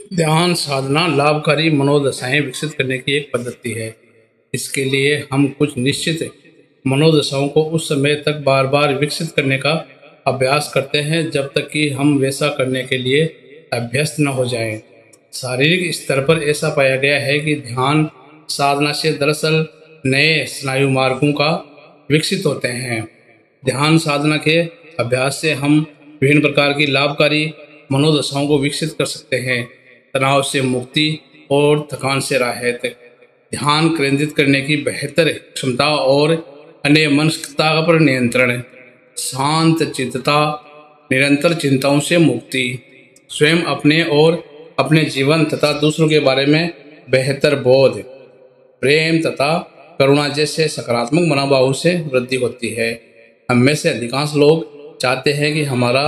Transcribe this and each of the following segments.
ध्यान साधना लाभकारी मनोदशाएं विकसित करने की एक पद्धति है। इसके लिए हम कुछ निश्चित मनोदशाओं को उस समय तक बार बार विकसित करने का अभ्यास करते हैं जब तक कि हम वैसा करने के लिए अभ्यस्त न हो जाएं। शारीरिक स्तर पर ऐसा पाया गया है कि ध्यान साधना से दरअसल नए स्नायु मार्गों का विकसित होते हैं। ध्यान साधना के अभ्यास से हम विभिन्न प्रकार की लाभकारी मनोदशाओं को विकसित कर सकते हैं। तनाव से मुक्ति और थकान से राहत, ध्यान केंद्रित करने की बेहतर क्षमता और अन्यमनस्कता पर नियंत्रण, शांत चित्तता, निरंतर चिंताओं से मुक्ति, स्वयं अपने और अपने जीवन तथा दूसरों के बारे में बेहतर बोध, प्रेम तथा करुणा जैसे सकारात्मक मनोभावों से वृद्धि होती है। हम में से अधिकांश लोग चाहते हैं कि हमारा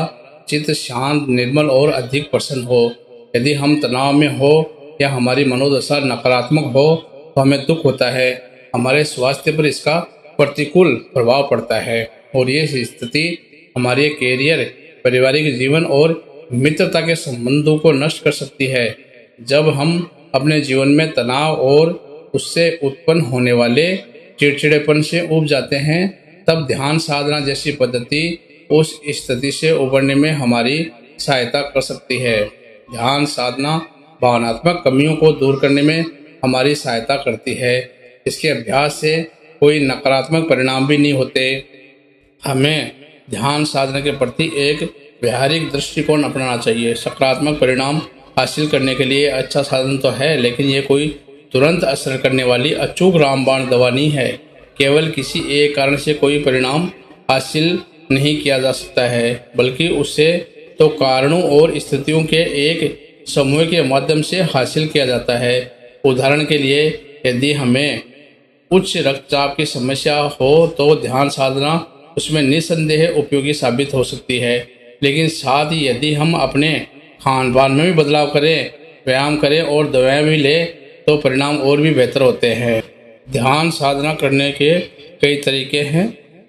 चित्त शांत, निर्मल और अधिक प्रसन्न हो। यदि हम तनाव में हो या हमारी मनोदशा नकारात्मक हो तो हमें दुख होता है, हमारे स्वास्थ्य पर इसका प्रतिकूल प्रभाव पड़ता है और ये स्थिति हमारे कैरियर, पारिवारिक जीवन और मित्रता के संबंधों को नष्ट कर सकती है। जब हम अपने जीवन में तनाव और उससे उत्पन्न होने वाले चिड़चिड़ेपन से उब जाते हैं, तब ध्यान साधना जैसी पद्धति उस स्थिति से उबरने में हमारी सहायता कर सकती है। ध्यान साधना भावनात्मक कमियों को दूर करने में हमारी सहायता करती है। इसके अभ्यास से कोई नकारात्मक परिणाम भी नहीं होते। हमें ध्यान साधना के प्रति एक व्यावहारिक दृष्टिकोण अपनाना चाहिए। सकारात्मक परिणाम हासिल करने के लिए अच्छा साधन तो है, लेकिन ये कोई तुरंत असर करने वाली अचूक रामबाण दवा नहीं है। केवल किसी एक कारण से कोई परिणाम हासिल नहीं किया जा सकता है, बल्कि उससे तो कारणों और स्थितियों के एक समूह के माध्यम से हासिल किया जाता है। उदाहरण के लिए, यदि हमें उच्च रक्तचाप की समस्या हो तो ध्यान साधना उसमें निस्संदेह उपयोगी साबित हो सकती है। लेकिन साथ ही यदि हम अपने खान पान में भी बदलाव करें, व्यायाम करें और दवाएं भी लें तो परिणाम और भी बेहतर होते हैं। ध्यान साधना करने के कई तरीके हैं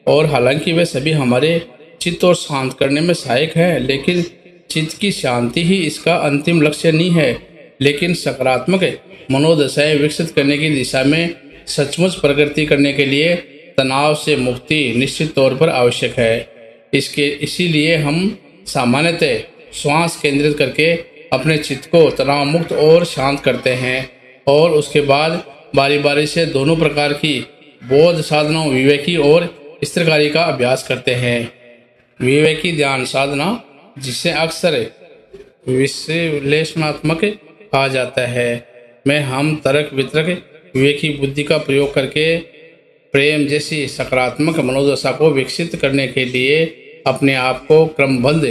और हालांकि वे सभी हमारे चित्त और शांत करने में सहायक है, लेकिन चित्त की शांति ही इसका अंतिम लक्ष्य नहीं है। लेकिन सकारात्मक मनोदशाएं विकसित करने की दिशा में सचमुच प्रगति करने के लिए तनाव से मुक्ति निश्चित तौर पर आवश्यक है। इसीलिए हम सामान्यतः श्वास केंद्रित करके अपने चित्त को तनाव मुक्त और शांत करते हैं और उसके बाद बारी बारी से दोनों प्रकार की बोध साधनाओं, विवेकी और स्थिरकारी का अभ्यास करते हैं। विवेकी ध्यान साधना, जिसे अक्सर विश्लेषणात्मक कहा जाता है, में हम तर्क वितर्क विवेकी बुद्धि का प्रयोग करके प्रेम जैसी सकारात्मक मनोदशा को विकसित करने के लिए अपने आप को क्रमबद्ध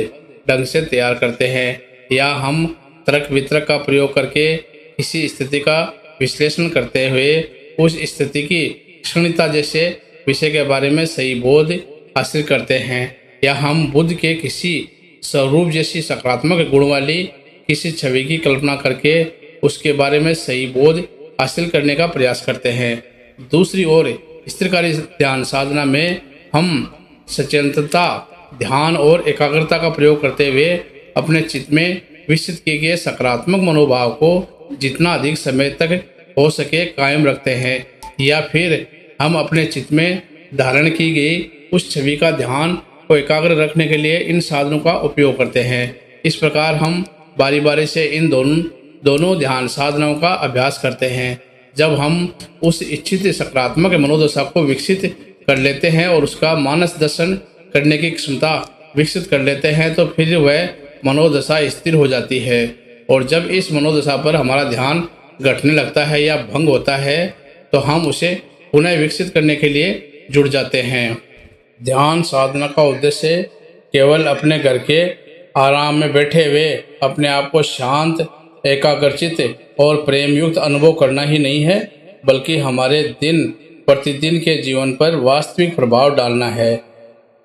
ढंग से तैयार करते हैं, या हम तर्क वितर्क का प्रयोग करके किसी स्थिति का विश्लेषण करते हुए उस स्थिति की क्षणिकता जैसे विषय के बारे में सही बोध हासिल करते हैं, या हम बुद्ध के किसी स्वरूप जैसी सकारात्मक गुण वाली किसी छवि की कल्पना करके उसके बारे में सही बोध हासिल करने का प्रयास करते हैं। दूसरी ओर स्थिरकारी ध्यान साधना में हम सचेतनता, ध्यान और एकाग्रता का प्रयोग करते हुए अपने चित्त में विकसित किए गए सकारात्मक मनोभाव को जितना अधिक समय तक हो सके कायम रखते हैं, या फिर हम अपने चित्त में धारण की गई उस छवि का ध्यान को एकाग्र रखने के लिए इन साधनों का उपयोग करते हैं। इस प्रकार हम बारी बारी से इन दोनों ध्यान साधनाओं का अभ्यास करते हैं। जब हम उस इच्छित सकारात्मक मनोदशा को विकसित कर लेते हैं और उसका मानस दर्शन करने की क्षमता विकसित कर लेते हैं, तो फिर वह मनोदशा स्थिर हो जाती है। और जब इस मनोदशा पर हमारा ध्यान घटने लगता है या भंग होता है, तो हम उसे पुनः विकसित करने के लिए जुड़ जाते हैं। ध्यान साधना का उद्देश्य केवल अपने घर के आराम में बैठे हुए अपने आप को शांत, एकाग्रचित और प्रेम युक्त अनुभव करना ही नहीं है, बल्कि हमारे दिन प्रतिदिन के जीवन पर वास्तविक प्रभाव डालना है।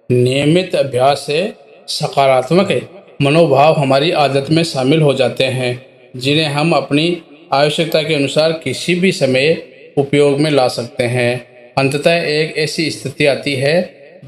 नियमित अभ्यास से सकारात्मक मनोभाव हमारी आदत में शामिल हो जाते हैं, जिन्हें हम अपनी आवश्यकता के अनुसार किसी भी समय उपयोग में ला सकते हैं। अंततः एक ऐसी स्थिति आती है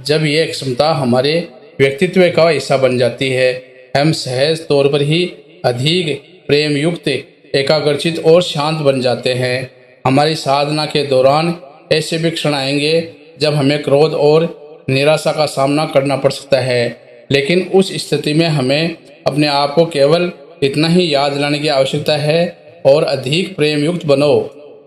जब यह क्षमता हमारे व्यक्तित्व का हिस्सा बन जाती है। हम सहज तौर पर ही अधिक प्रेम युक्त, एकाग्रचित और शांत बन जाते हैं। हमारी साधना के दौरान ऐसे भी क्षण आएंगे जब हमें क्रोध और निराशा का सामना करना पड़ सकता है, लेकिन उस स्थिति में हमें अपने आप को केवल इतना ही याद दिलाने की आवश्यकता है और अधिक प्रेम युक्त बनो,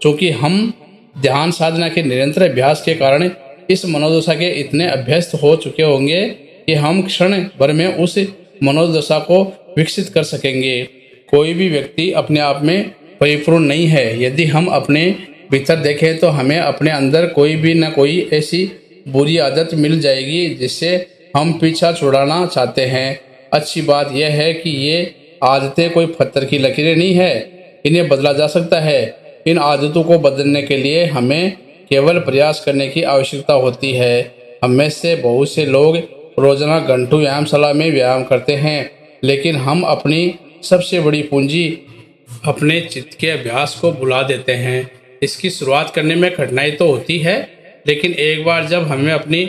क्योंकि हम ध्यान साधना के निरंतर अभ्यास के कारण इस मनोदशा के इतने अभ्यस्त हो चुके होंगे कि हम क्षण भर में उस मनोदशा को विकसित कर सकेंगे। कोई भी व्यक्ति अपने आप में परिपूर्ण नहीं है। यदि हम अपने भीतर देखें तो हमें अपने अंदर कोई भी न कोई ऐसी बुरी आदत मिल जाएगी जिससे हम पीछा छुड़ाना चाहते हैं। अच्छी बात यह है कि ये आदतें कोई पत्थर की लकीरें नहीं है, इन्हें बदला जा सकता है। इन आदतों को बदलने के लिए हमें केवल प्रयास करने की आवश्यकता होती है। हम में से बहुत से लोग रोजाना घंटों व्यायामशाला में व्यायाम करते हैं, लेकिन हम अपनी सबसे बड़ी पूंजी अपने चित्त के अभ्यास को भुला देते हैं। इसकी शुरुआत करने में कठिनाई तो होती है, लेकिन एक बार जब हमें अपनी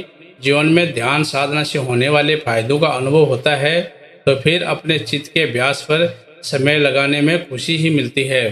जीवन में ध्यान साधना से होने वाले फायदों का अनुभव होता है तो फिर अपने चित्त के अभ्यास पर समय लगाने में खुशी ही मिलती है।